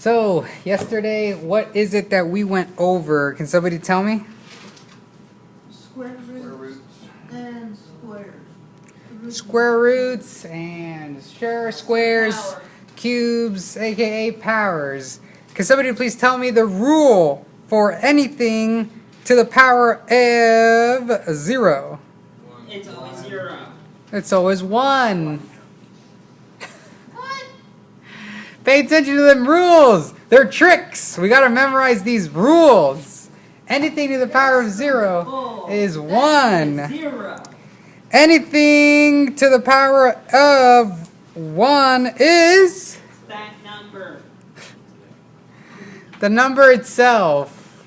So, yesterday, what is it that we went over? Can somebody tell me? Square roots and squares. Square roots and squares, Power. cubes, aka powers. Can somebody please tell me the rule for anything to the power of 0? It's always 0. It's always 1. Pay attention to them rules. They're tricks. We gotta memorize these rules. Anything to the power of 0 is 1. 0. Anything to the power of 1 is That number. the number itself.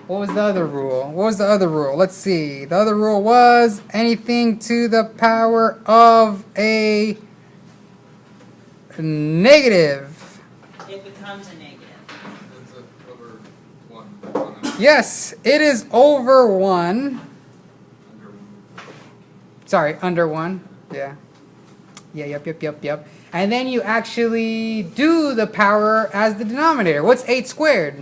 What was the other rule? What was the other rule? Let's see. The other rule was anything to the power of a negative. It becomes a negative. It's over 1. Yes, it is over 1. Sorry, under 1. Yeah. Yeah, yep. And then you actually do the power as the denominator. What's 8 squared?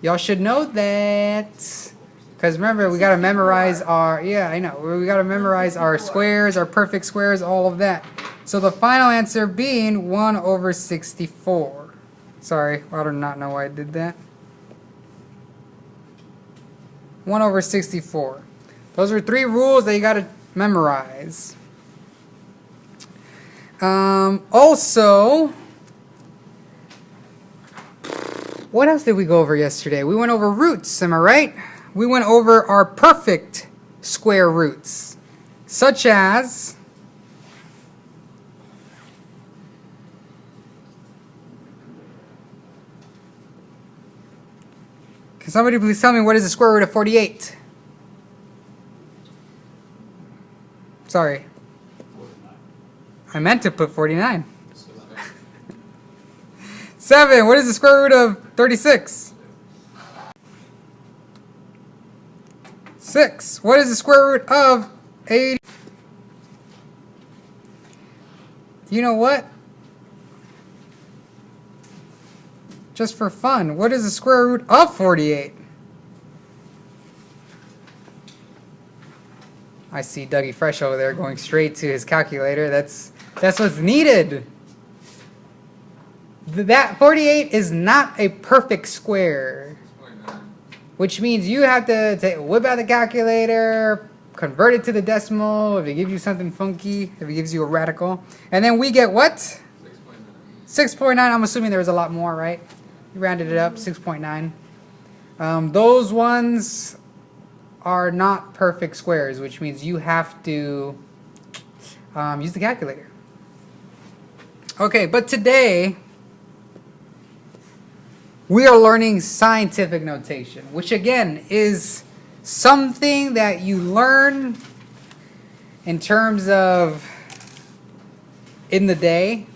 Y'all should know that. Because remember, we got to memorize our, I know. We got to memorize our squares, our perfect squares, all of that. So the final answer being 1 over 64. Sorry, I do not know why I did that. 1 over 64. Those are 3 rules that you got to memorize. Also, what else did we go over yesterday? We went over roots, am I right? We went over our perfect square roots, such as can somebody please tell me what is the square root of 48? Sorry. I meant to put 49. 7. What is the square root of 36? 6. What is the square root of 80? You know what? Just for fun, what is the square root of 48? I see Dougie Fresh over there going straight to his calculator. That's what's needed. That 48 is not a perfect square, which means you have to whip out the calculator, convert it to the decimal, if it gives you something funky, if it gives you a radical. And then we get what? 6.9. I'm assuming there was a lot more, right? You rounded it up, 6.9. Those ones are not perfect squares, which means you have to use the calculator. Okay, but today we are learning scientific notation, which again is something that you learn in terms of in the day,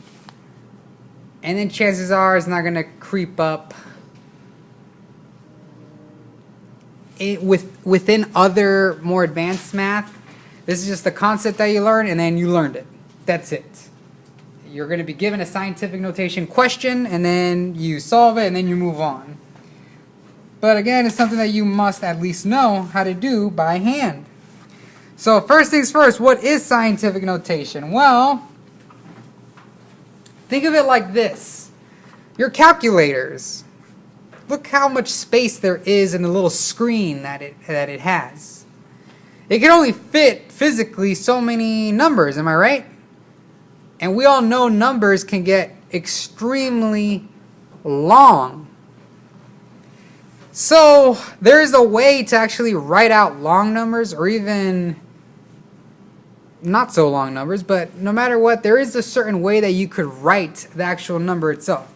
and then chances are it's not going to creep up within other more advanced math. This is just the concept that you learn, and then you learned it. That's it. You're going to be given a scientific notation question, and then you solve it, and then you move on. But again, it's something that you must at least know how to do by hand. So first things first, what is scientific notation? Well, think of it like this. Your calculators. Look how much space there is in the little screen that it has. It can only fit physically so many numbers, am I right? And we all know numbers can get extremely long. So there is a way to actually write out long numbers, or even not so long numbers, but no matter what, there is a certain way that you could write the actual number itself.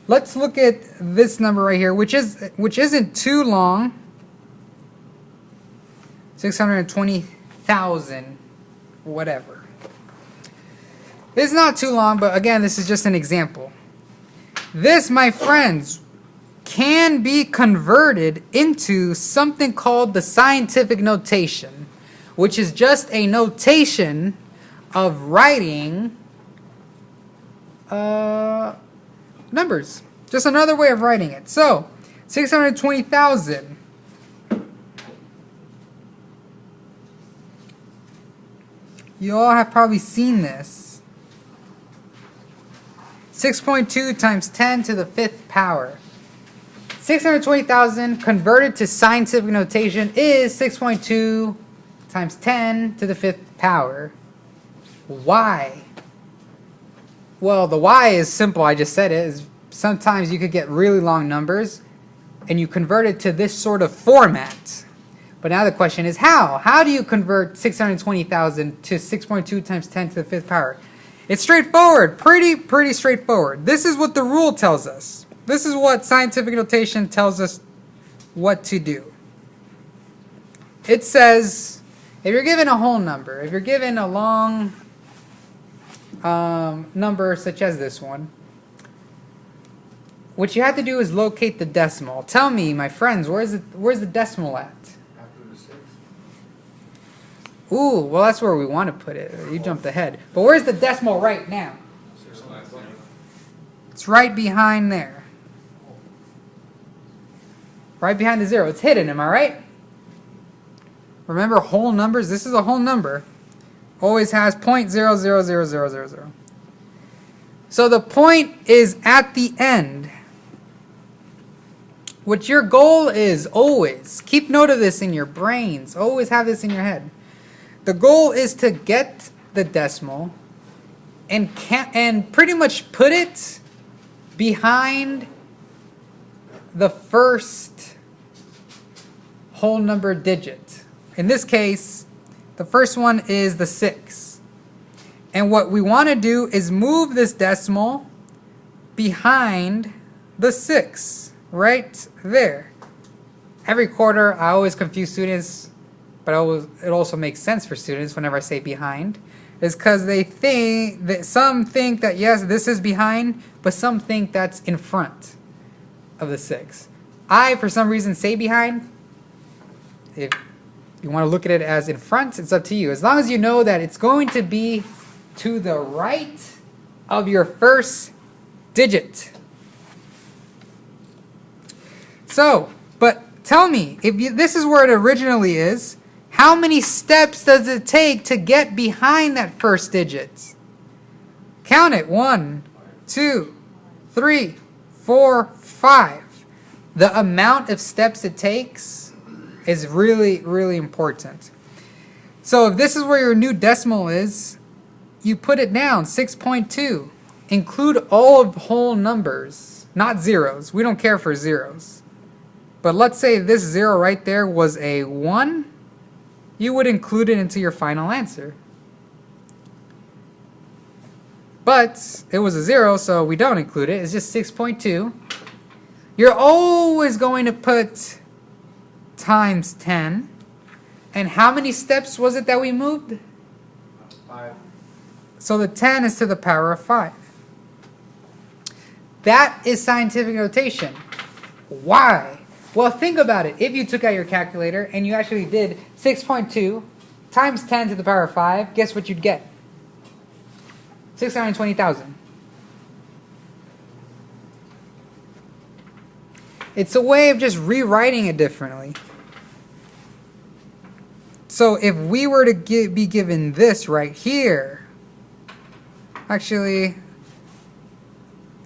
Let's look at this number right here, which isn't too long. 620,000 whatever. It's not too long, but again, this is just an example. This, my friends, can be converted into something called the scientific notation, which is just a notation of writing numbers. Just another way of writing it. So, 620,000. You all have probably seen this. 6.2 times 10 to the 5th power. 620,000 converted to scientific notation is 6.2 times 10 to the 5th power. Why? Well, the why is simple. I just said it. Is sometimes you could get really long numbers and you convert it to this sort of format. But now the question is how? How do you convert 620,000 to 6.2 times 10 to the 5th power? It's straightforward. Pretty straightforward. This is what the rule tells us. This is what scientific notation tells us what to do. It says, if you're given a whole number, if you're given a long number such as this one, what you have to do is locate the decimal. Tell me, my friends, where's the decimal at? After the 6. Ooh, well that's where we want to put it. You jumped ahead. But where's the decimal right now? 6 last 0. It's right behind there. Right behind the 0. It's hidden, am I right? Remember whole numbers? This is a whole number. Always has 0.000000. So the point is at the end. What your goal is always, keep note of this in your brains, always have this in your head. The goal is to get the decimal and pretty much put it behind the first whole number digit. In this case, the first one is the 6. And what we want to do is move this decimal behind the 6, right there. Every quarter, I always confuse students, but it also makes sense for students whenever I say behind, is because they think that some think that yes, this is behind, but some think that's in front of the 6. I, for some reason, say behind. If you want to look at it as in front, it's up to you. As long as you know that it's going to be to the right of your first digit. So, but tell me, this is where it originally is, how many steps does it take to get behind that first digit? Count it. 1, 2, 3, 4, 5. The amount of steps it takes is really important. So if this is where your new decimal is, you put it down, 6.2. Include all of whole numbers, not zeros. We don't care for zeros. But let's say this 0 right there was a 1. You would include it into your final answer. But it was a 0, so we don't include it. It's just 6.2. You're always going to put times 10. And how many steps was it that we moved? 5. So the 10 is to the power of 5. That is scientific notation. Why? Well, think about it. If you took out your calculator and you actually did 6.2 times 10 to the power of 5, guess what you'd get? 620,000. It's a way of just rewriting it differently. So if we were to be given this right here, actually,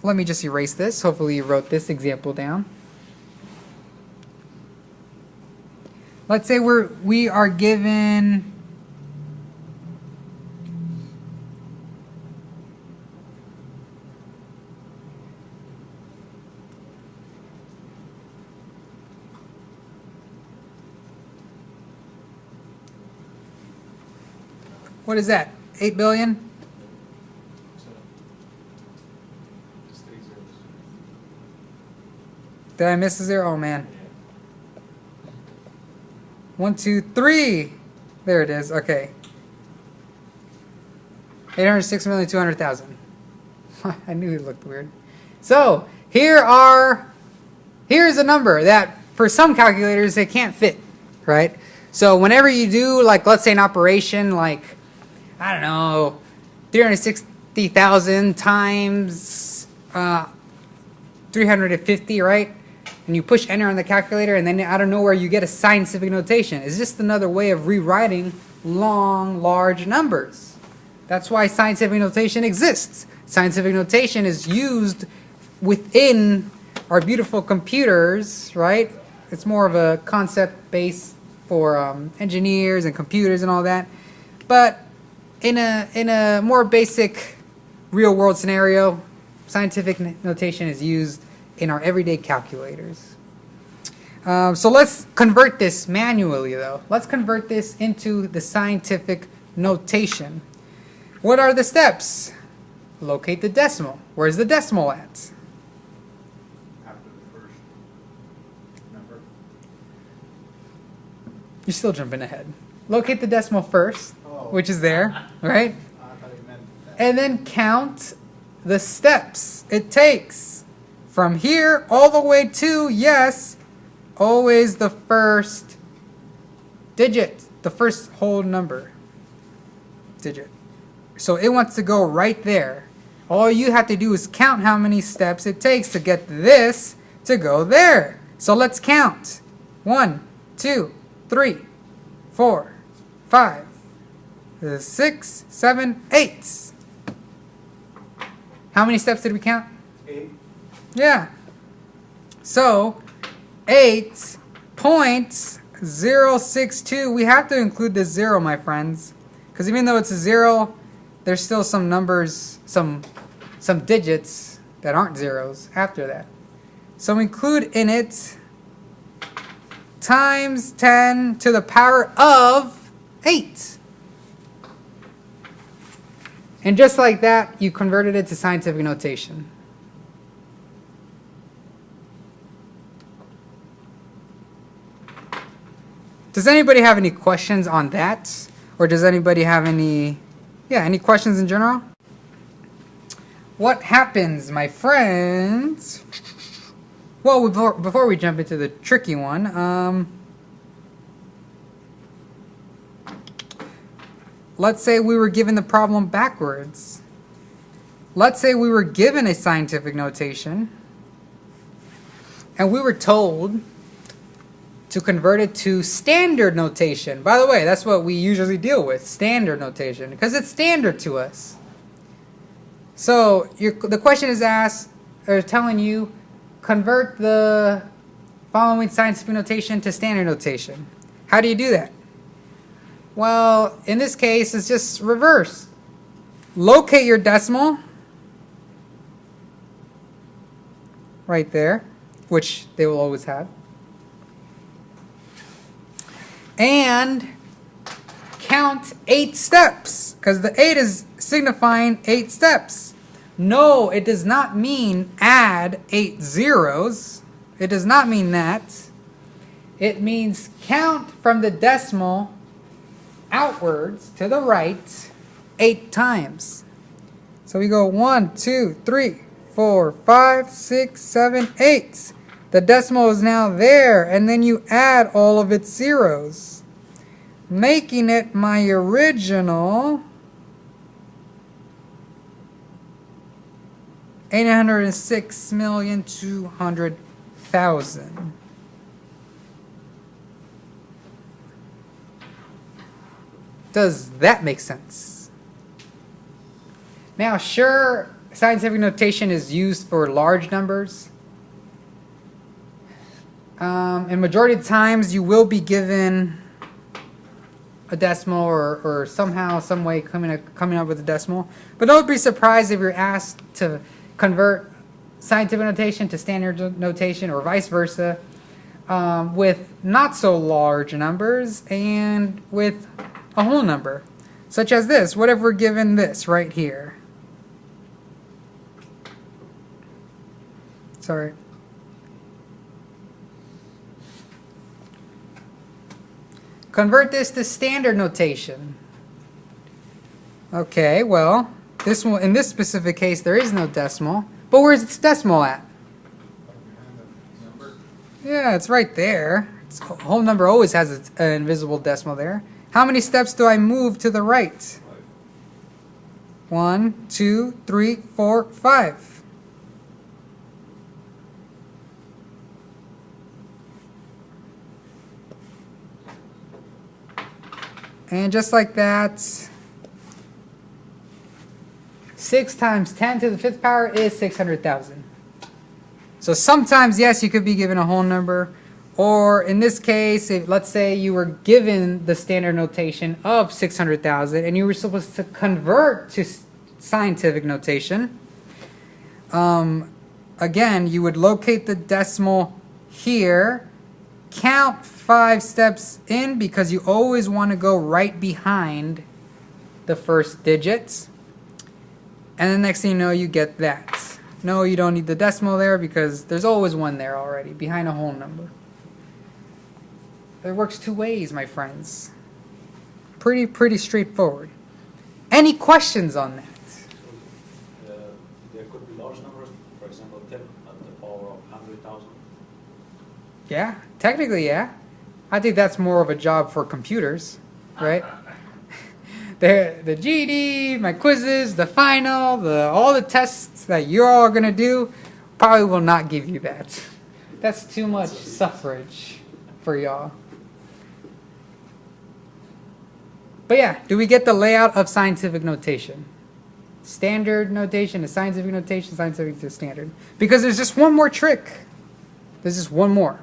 let me just erase this. Hopefully you wrote this example down. Let's say we are given what is that? 8 billion? Did I miss a 0? Oh man. 1, 2, 3. There it is. Okay. 806,200,000. I knew it looked weird. So here's a number that for some calculators they can't fit, right? So whenever you do, like, let's say an operation like, I don't know, 360 50,000 times 350, right? And you push enter on the calculator, and then out of nowhere you get a scientific notation. It's just another way of rewriting long, large numbers. That's why scientific notation exists. Scientific notation is used within our beautiful computers, right? It's more of a concept base for engineers and computers and all that. But in a more basic real world scenario, scientific notation is used in our everyday calculators. So let's convert this manually, though. Let's convert this into the scientific notation. What are the steps? Locate the decimal. Where's the decimal at? After the first number. You're still jumping ahead. Locate the decimal first, Oh. which is there, right? I thought he meant that. And then count the steps it takes from here all the way to, yes, always the first digit, the first whole number digit. So it wants to go right there. All you have to do is count how many steps it takes to get this to go there. So let's count. 1, 2, 3, 4, 5, 6, 7, 8. How many steps did we count? 8. Yeah. So 8.062. We have to include the 0, my friends, because even though it's a 0, there's still some numbers, some digits that aren't zeros after that. So include in it times 10 to the power of 8. And just like that, you converted it to scientific notation. Does anybody have any questions on that? Or does anybody have any questions in general? What happens, my friends? Well, before we jump into the tricky one, let's say we were given the problem backwards. Let's say we were given a scientific notation, and we were told to convert it to standard notation. By the way, that's what we usually deal with, standard notation, because it's standard to us. So the question is asked, or telling you, convert the following scientific notation to standard notation. How do you do that? Well, in this case, it's just reverse. Locate your decimal right there, which they will always have. And count 8 steps, because the 8 is signifying 8 steps. No, it does not mean add 8 zeros. It does not mean that. It means count from the decimal outwards to the right 8 times. So we go 1, 2, 3, 4, 5, 6, 7, 8. The decimal is now there, and then you add all of its zeros, making it my original 806,200,000. Does that make sense? Now, sure, scientific notation is used for large numbers. And majority of the times you will be given a decimal or somehow, some way coming up with a decimal. But don't be surprised if you're asked to convert scientific notation to standard notation or vice versa, with not so large numbers and with a whole number, such as this. What if we're given this right here? Sorry. Convert this to standard notation. Okay, well, this one, in this specific case, there is no decimal. But where's its decimal at? Number. Yeah, it's right there. Its whole number always has an invisible decimal there. How many steps do I move to the right? 1, 2, 3, 4, 5. And just like that, 6 times 10 to the 5th power is 600,000. So sometimes, yes, you could be given a whole number. Or in this case, if, let's say you were given the standard notation of 600,000 and you were supposed to convert to scientific notation. Again, you would locate the decimal here, count 5 steps in because you always want to go right behind the first digits. And the next thing you know, you get that. No, you don't need the decimal there because there's always one there already behind a whole number. It works 2 ways, my friends. Pretty straightforward. Any questions on that? There could be large numbers, for example, 10 at the power of 100,000. Yeah, technically, yeah. I think that's more of a job for computers, right? The GED, my quizzes, the final, all the tests that you're all gonna do probably will not give you that. That's too much suffrage for y'all. But yeah, do we get the layout of scientific notation? Standard notation to scientific notation, scientific to standard. Because there's just one more trick. There's just one more.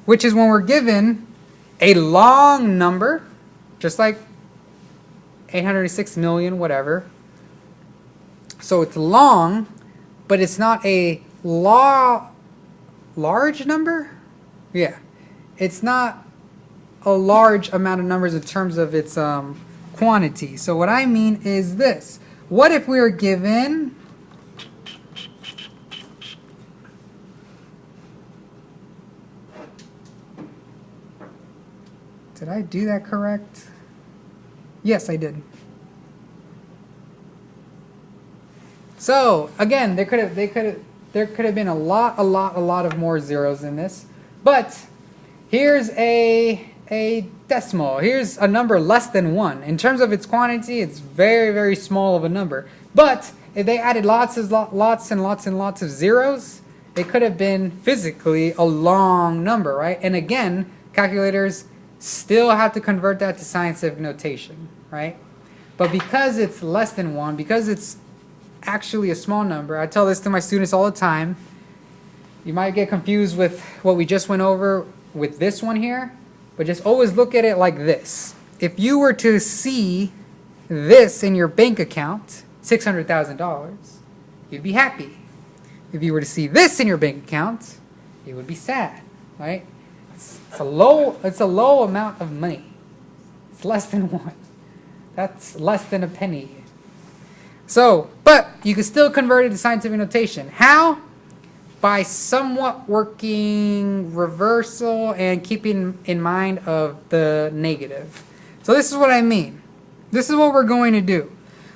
Which is when we're given a long number, just like 806 million, whatever. So it's long, but it's not a large number? Yeah. It's not a large amount of numbers in terms of its quantity. So what I mean is this. What if we were given Did I do that correct? Yes, I did. So again, there could have been a lot of more zeros in this. But here's a decimal. Here's a number less than 1. In terms of its quantity, it's very small of a number. But if they added lots and lots of zeros, it could have been physically a long number, right? And again, calculators still have to convert that to scientific notation, right? But because it's less than 1, because it's actually a small number, I tell this to my students all the time. You might get confused with what we just went over with this one here, but just always look at it like this. If you were to see this in your bank account, $600,000, you'd be happy. If you were to see this in your bank account, you would be sad, right? It's a low amount of money. It's less than 1. That's less than a penny. So, but you can still convert it to scientific notation. How? By somewhat working reversal and keeping in mind of the negative. So this is what I mean. This is what we're going to do.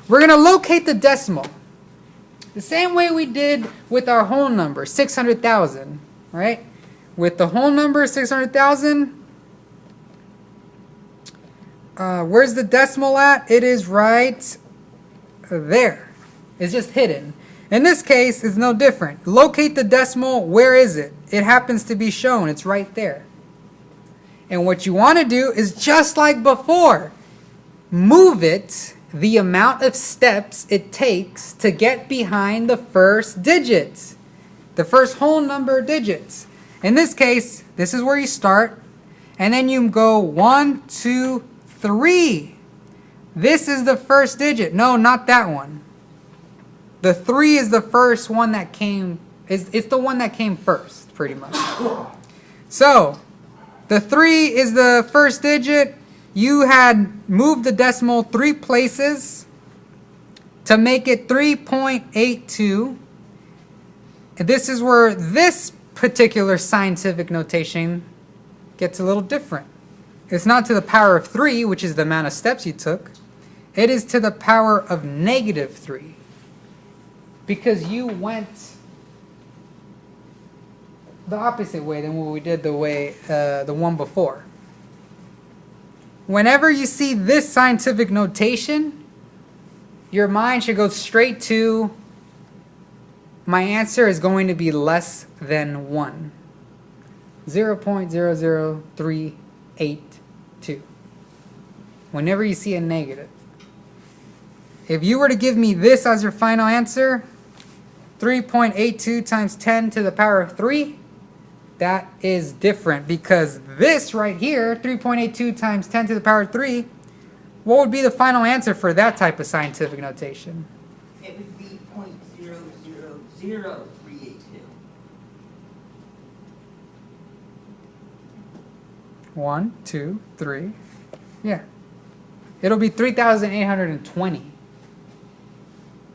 We're going to locate the decimal. The same way we did with our whole number, 600,000, right? With the whole number, 600,000, where's the decimal at? It is right there. It's just hidden. In this case, it's no different. Locate the decimal. Where is it? It happens to be shown. It's right there. And what you want to do is just like before. Move it the amount of steps it takes to get behind the first digit. The first whole number digits. In this case, this is where you start. And then you go 1, 2, 3. This is the first digit. No, not that one. The 3 is the first one that came. It's the one that came first, pretty much. So, the 3 is the first digit. You had moved the decimal 3 places to make it 3.82. And this is where this particular scientific notation gets a little different. It's not to the power of 3, which is the amount of steps you took. It is to the power of -3. Because you went the opposite way than what we did the one before. Whenever you see this scientific notation, your mind should go straight to my answer is going to be less than 1. 0.00382. Whenever you see a negative. If you were to give me this as your final answer, 3.82 times 10 to the power of 3, that is different because this right here, 3.82 times 10 to the power of 3, what would be the final answer for that type of scientific notation? It would be 0.000382. 1, 2, 3. Yeah. It'll be 3,820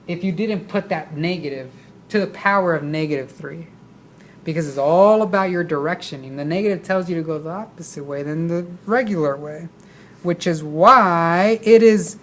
if you didn't put that negative to the power of -3. Because it's all about your directioning. The negative tells you to go the opposite way than the regular way. Which is why it is